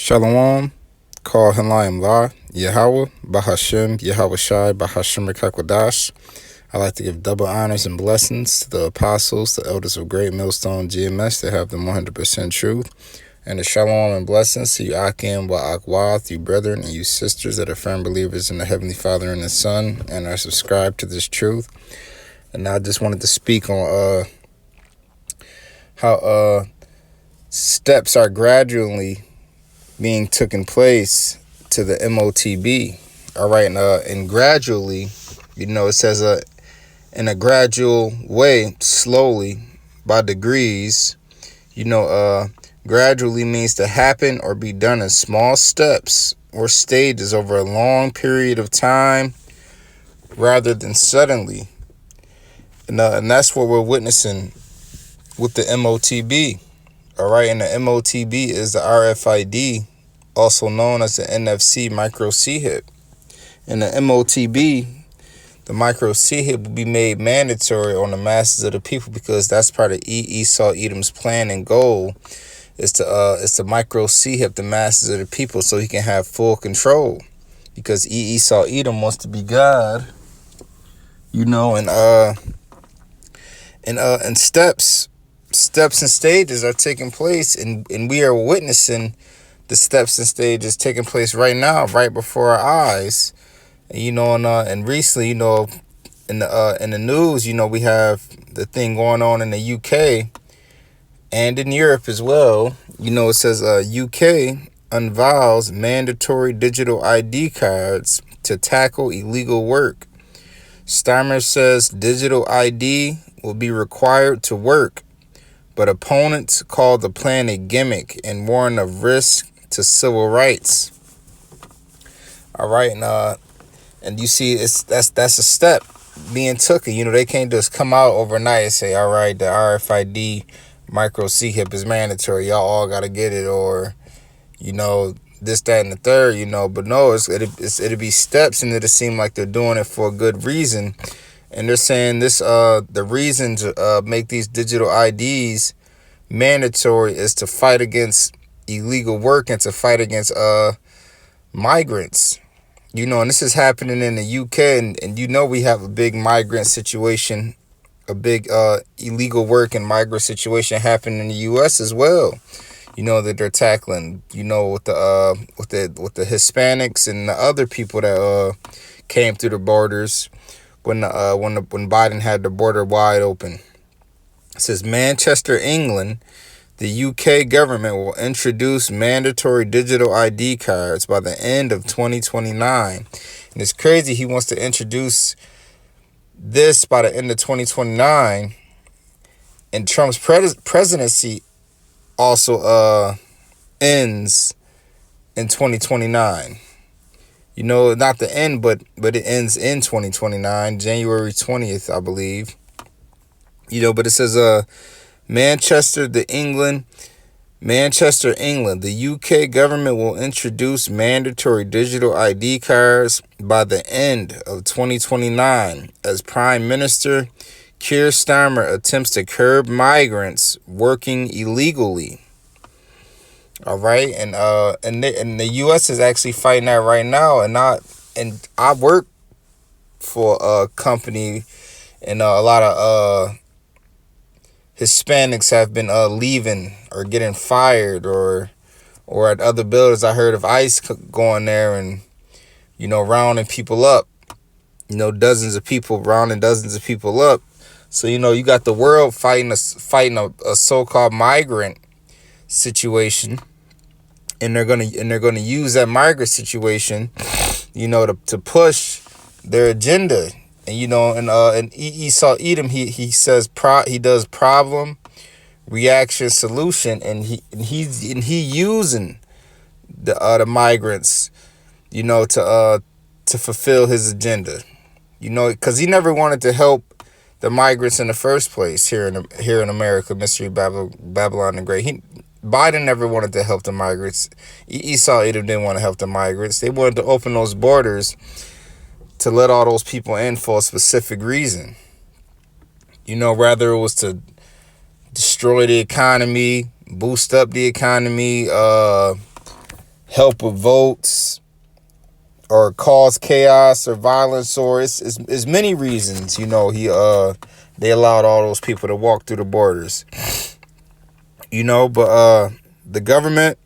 Shalom, Kal Halayim La, Yahweh, Bahashem, Yahweh Shai, Bahashem Rekakwadash. I'd like to give double honors and blessings to the apostles, the elders of Great Millstone GMS that have the 100% truth. And the shalom and blessings to you Akim wa Akwath, you brethren and you sisters that are firm believers in the Heavenly Father and the Son and are subscribed to this truth. And I just wanted to speak on how steps are gradually being taken place to the MOTB. All right, and gradually, it says in a gradual way, slowly, by degrees. Gradually means to happen or be done in small steps or stages over a long period of time rather than suddenly. And that's what we're witnessing with the MOTB. All right, and the MOTB is the RFID, also known as the NFC micro CHIP. And the MOTB, the micro CHIP, will be made mandatory on the masses of the people because that's part of Esau Edom's plan and goal is to micro CHIP the masses of the people so he can have full control. Because Esau Edom wants to be God, and steps and stages are taking place, and we are witnessing the steps and stages taking place right now, right before our eyes. And recently, in the news, we have the thing going on in the UK and in Europe as well. It says UK unveils mandatory digital ID cards to tackle illegal work. Steimer says digital ID will be required to work, but opponents call the plan a gimmick and warn of risk to civil rights. All right, and you see, that's a step being taken. They can't just come out overnight and say, all right, the RFID micro CHIP is mandatory. Y'all all got to get it, or, this, that, and the third, But no, it'll be steps, and it'll seem like they're doing it for a good reason. And they're saying this, the reason to make these digital IDs mandatory is to fight against illegal work and to fight against migrants. And this is happening in the UK, and we have a big migrant situation, a big illegal work and migrant situation happening in the US as well. That they're tackling, with the Hispanics and the other people that came through the borders when Biden had the border wide open. It says Manchester, England. The UK government will introduce mandatory digital ID cards by the end of 2029. And it's crazy he wants to introduce this by the end of 2029. And Trump's presidency also ends in 2029. Not the end, but it ends in 2029, January 20th, I believe. But it says Manchester, England. The UK government will introduce mandatory digital ID cards by the end of 2029 as Prime Minister Keir Starmer attempts to curb migrants working illegally. All right, and the US is actually fighting that right now, and I work for a company, and a lot of Hispanics have been leaving or getting fired, or at other buildings. I heard of ICE going there and rounding people up. Dozens of people rounding dozens of people up. So you got the world fighting a so-called migrant situation, and they're gonna use that migrant situation, to push their agenda. And Esau Edom, he says he does problem, reaction, solution, and he using the migrants, to fulfill his agenda, because he never wanted to help the migrants in the first place here in America. Mystery Babylon the Great. Biden never wanted to help the migrants. Esau Edom didn't want to help the migrants. They wanted to open those borders to let all those people in for a specific reason. Rather it was to destroy the economy, boost up the economy, help with votes or cause chaos or violence, or it's many reasons. They allowed all those people to walk through the borders. But the government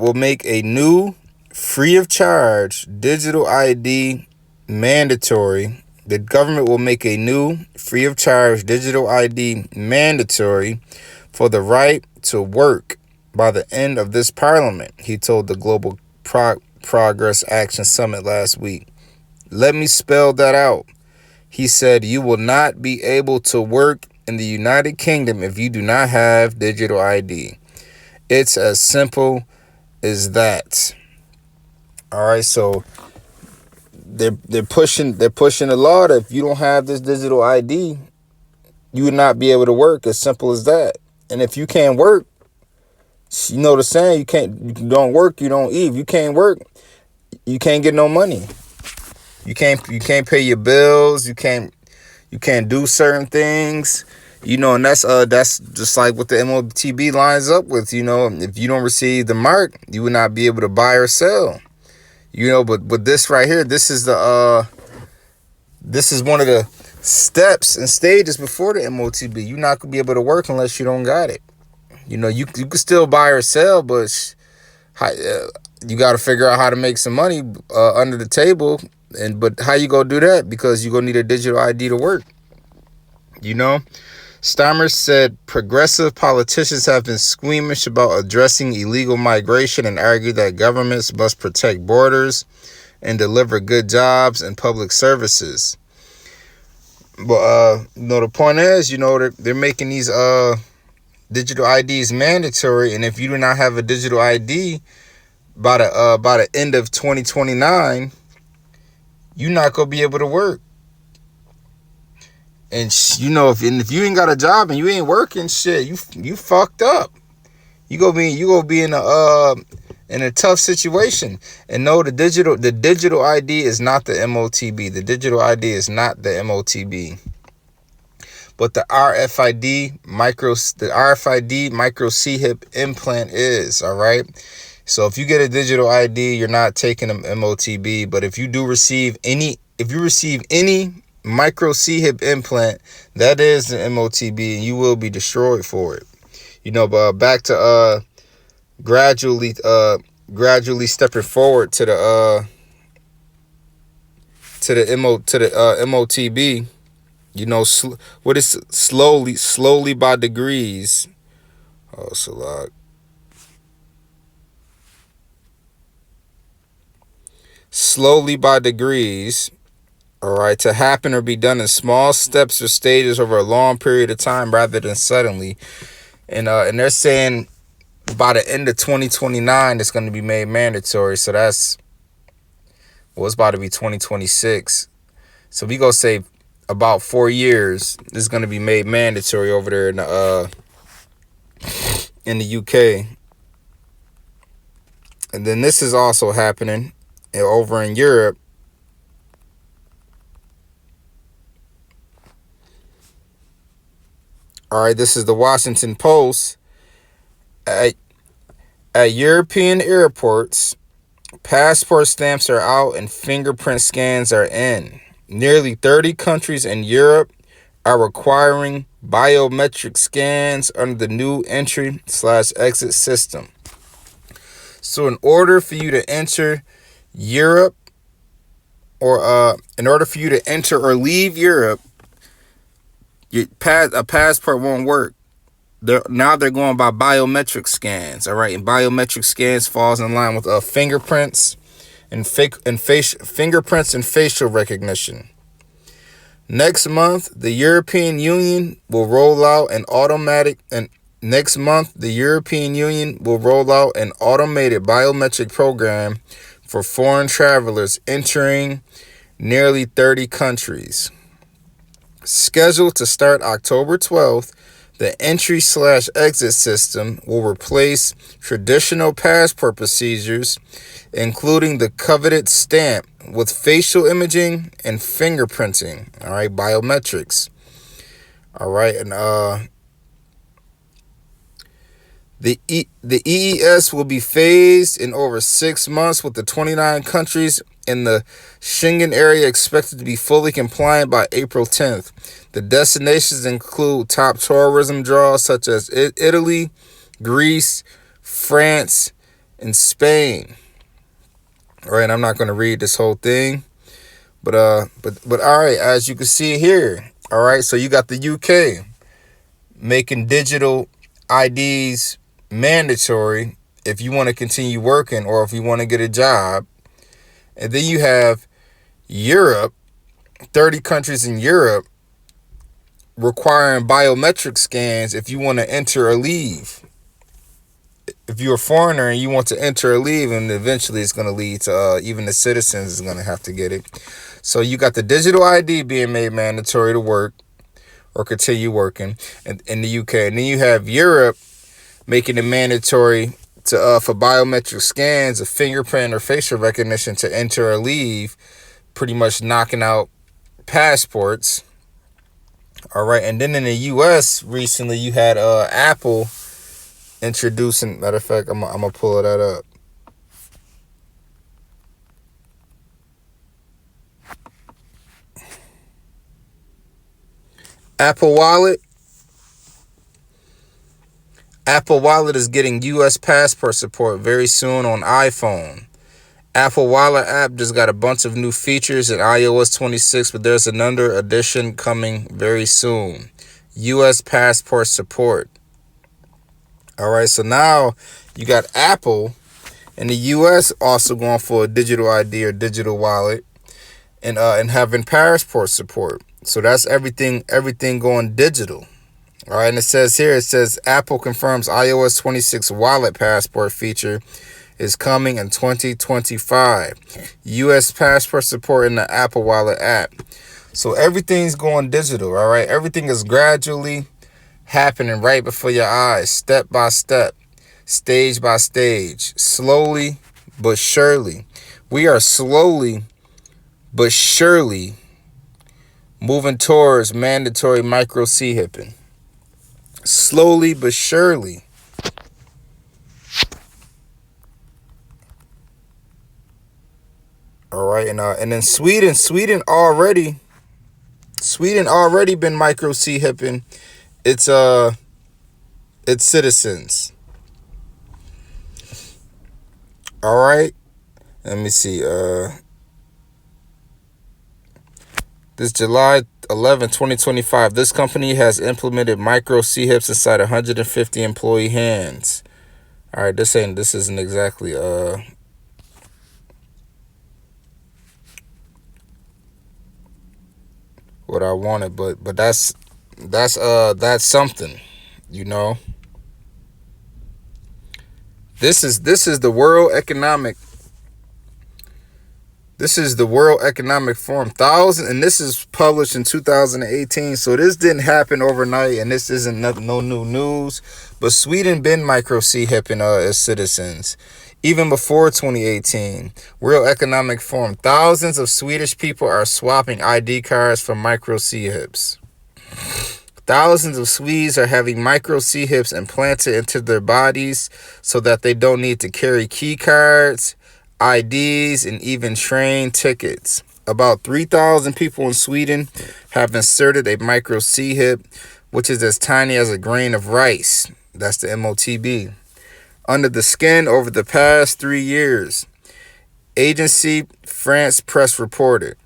will make a new free of charge digital ID mandatory. The government will make a new free of charge digital ID mandatory for the right to work by the end of this parliament, he told the Global Progress Action Summit last week. Let me spell that out. He said, you will not be able to work in the United Kingdom if you do not have digital ID. It's as simple as that. All right, so they're pushing the law that if you don't have this digital ID, you would not be able to work. As simple as that. And if you can't work, you know the saying, you don't work, you don't eat. If you can't work, you can't get no money. You can't pay your bills. You can't do certain things. And that's just like what the MOTB lines up with. If you don't receive the mark, you will not be able to buy or sell. But this right here, this is one of the steps and stages before the MOTB. You're not gonna be able to work unless you don't got it. You can still buy or sell, but you got to figure out how to make some money under the table. But how you gonna do that? Because you're gonna need a digital ID to work. Starmer said progressive politicians have been squeamish about addressing illegal migration and argued that governments must protect borders and deliver good jobs and public services. But the point is, they're making these digital IDs mandatory, and if you do not have a digital ID by the end of 2029, you're not gonna be able to work. And if you ain't got a job and you ain't working, shit, you fucked up. You gonna be in a tough situation. And no, the digital ID is not the MOTB. The digital ID is not the MOTB. But the RFID micro C-hip implant is, all right? So if you get a digital ID, you're not taking an MOTB. But if you receive any micro C-hip implant, that is the MOTB, and you will be destroyed for it. But back to gradually stepping forward to the MOTB. What is slowly by degrees. Oh, Salag. Slowly by degrees. All right, to happen or be done in small steps or stages over a long period of time rather than suddenly. And they're saying by the end of 2029, it's going to be made mandatory. So it's about to be 2026. So we go say about 4 years, this is going to be made mandatory over there in the UK. And then this is also happening over in Europe. All right, this is the Washington Post. At European airports, passport stamps are out and fingerprint scans are in. Nearly 30 countries in Europe are requiring biometric scans under the new entry/exit system. So in order for you to enter Europe, or in order for you to enter or leave Europe, a passport won't work. They're going by biometric scans, all right? And biometric scans falls in line with fingerprints and fingerprints and facial recognition. Next month, the European Union will roll out an automated biometric program for foreign travelers entering nearly 30 countries. Scheduled to start October 12th, the entry/exit system will replace traditional passport procedures, including the coveted stamp, with facial imaging and fingerprinting. All right, biometrics. All right, and The EES will be phased in over 6 months, with the 29 countries in the Schengen area expected to be fully compliant by April 10th. The destinations include top tourism draws such as Italy, Greece, France, and Spain. All right, I'm not going to read this whole thing, but all right, as you can see here, all right, so you got the UK making digital IDs mandatory if you want to continue working or if you want to get a job. And then you have Europe, 30 countries in Europe requiring biometric scans if you want to enter or leave. If you're a foreigner and you want to enter or leave, and eventually it's going to lead to even the citizens is going to have to get it. So you got the digital ID being made mandatory to work or continue working in the UK. And then you have Europe making it mandatory to for biometric scans of fingerprint or facial recognition to enter or leave, pretty much knocking out passports. All right, and then in the US recently you had Apple introducing, matter of fact, I'm gonna pull that up. Apple Wallet is getting US passport support very soon on iPhone. Apple Wallet app just got a bunch of new features in iOS 26, but there's another edition coming very soon. US passport support. All right, so now you got Apple in the US also going for a digital ID or digital wallet and having passport support. So that's everything going digital. All right, and it says Apple confirms iOS 26 wallet passport feature is coming in 2025. US passport support in the Apple Wallet app. So everything's going digital, all right? Everything is gradually happening right before your eyes, step by step, stage by stage, slowly but surely. We are slowly but surely moving towards mandatory micro C-hipping. Slowly but surely. All right, and then Sweden already been micro C-hipping its citizens. All right, let me see. This July 11, 2025, this company has implemented micro C-hips inside 150 employee hands. All right, this isn't exactly what I wanted, but that's something, you know. This is the World Economic Forum and this is published in 2018. So this didn't happen overnight, and this isn't no new news. But Sweden been micro C-hipping as citizens even before 2018. World Economic Forum. Thousands of Swedish people are swapping ID cards for micro C-hips. Thousands of Swedes are having micro C-hips implanted into their bodies so that they don't need to carry key cards, IDs, and even train tickets. About 3,000 people in Sweden have inserted a micro C-hip, which is as tiny as a grain of rice. That's the MOTB. Under the skin over the past 3 years. Agency France Press reported.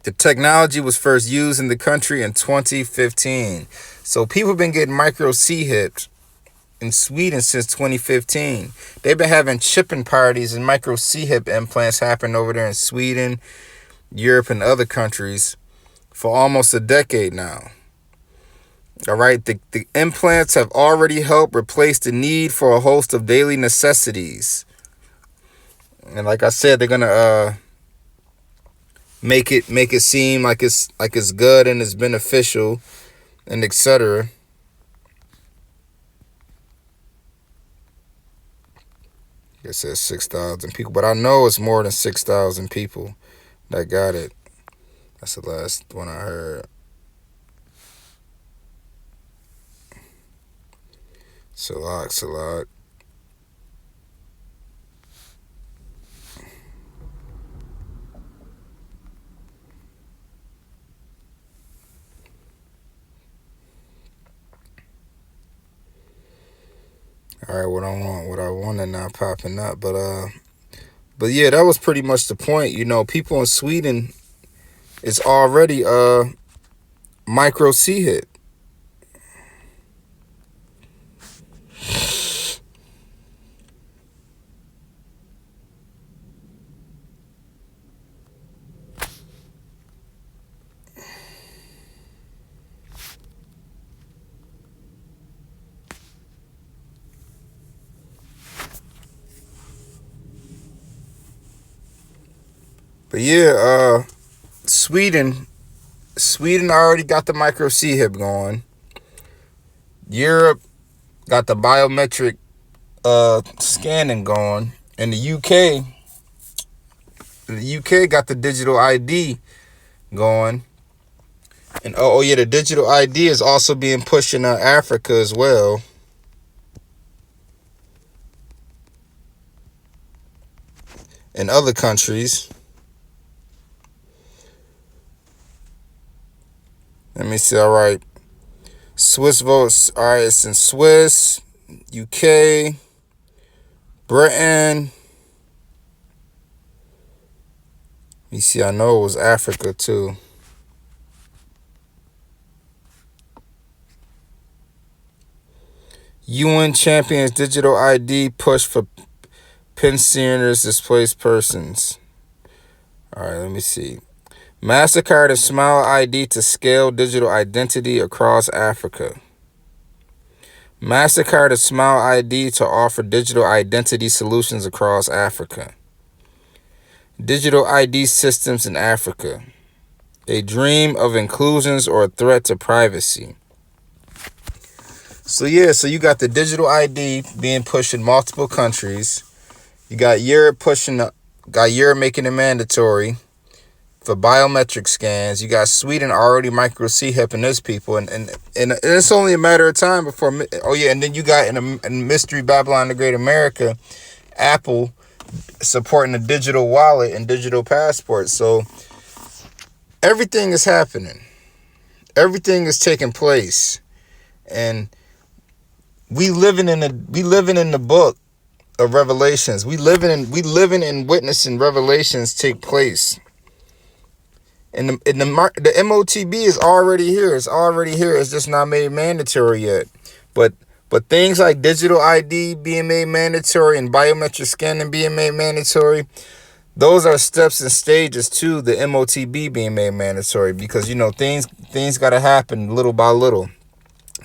The technology was first used in the country in 2015. So people have been getting micro C-hips in Sweden since 2015. They've been having chipping parties and micro C-hip implants happen over there in Sweden, Europe, and other countries for almost a decade now. All right, the implants have already helped replace the need for a host of daily necessities. And like I said, they're gonna make it seem like it's good and it's beneficial and etc. It says 6,000 people, but I know it's more than 6,000 people that got it. That's the last one I heard. Salak. All right, what I want, and not popping up, but yeah, that was pretty much the point. You know, people in Sweden is already micro C hit. But yeah, Sweden already got the micro C hip going. Europe got the biometric scanning going, and the UK got the digital ID going. And oh yeah, the digital ID is also being pushed in Africa as well. In other countries. Let me see. All right. Swiss votes. All right, it's in Swiss, UK, Britain. You see, I know it was Africa too. UN champions digital ID push for pensioners, displaced persons. All right, let me see. MasterCard and Smile ID to scale digital identity across Africa. MasterCard and Smile ID to offer digital identity solutions across Africa. Digital ID systems in Africa. A dream of inclusions or a threat to privacy. So yeah, so you got the digital ID being pushed in multiple countries. You got Europe making it mandatory for biometric scans. You got Sweden already micro C hipping those people, and it's only a matter of time before. Oh yeah, and then you got in Mystery Babylon the Great America, Apple supporting the digital wallet and digital passport. So everything is happening. Everything is taking place, and we living in the book of Revelations. We living in witnessing Revelations take place. And the MOTB is already here. It's already here. It's just not made mandatory yet. But things like digital ID being made mandatory and biometric scanning being made mandatory, those are steps and stages to the MOTB being made mandatory, because you know things got to happen little by little.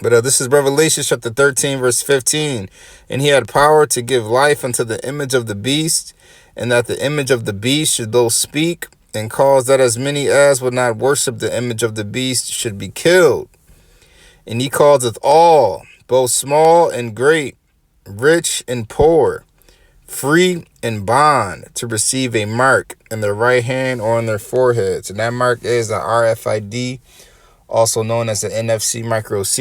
But this is Revelation chapter 13, verse 15. And he had power to give life unto the image of the beast, and that the image of the beast should those speak, and cause that as many as would not worship the image of the beast should be killed. And he causeth all, both small and great, rich and poor, free and bond, to receive a mark in their right hand or on their foreheads. And that mark is the RFID, also known as the NFC micro C.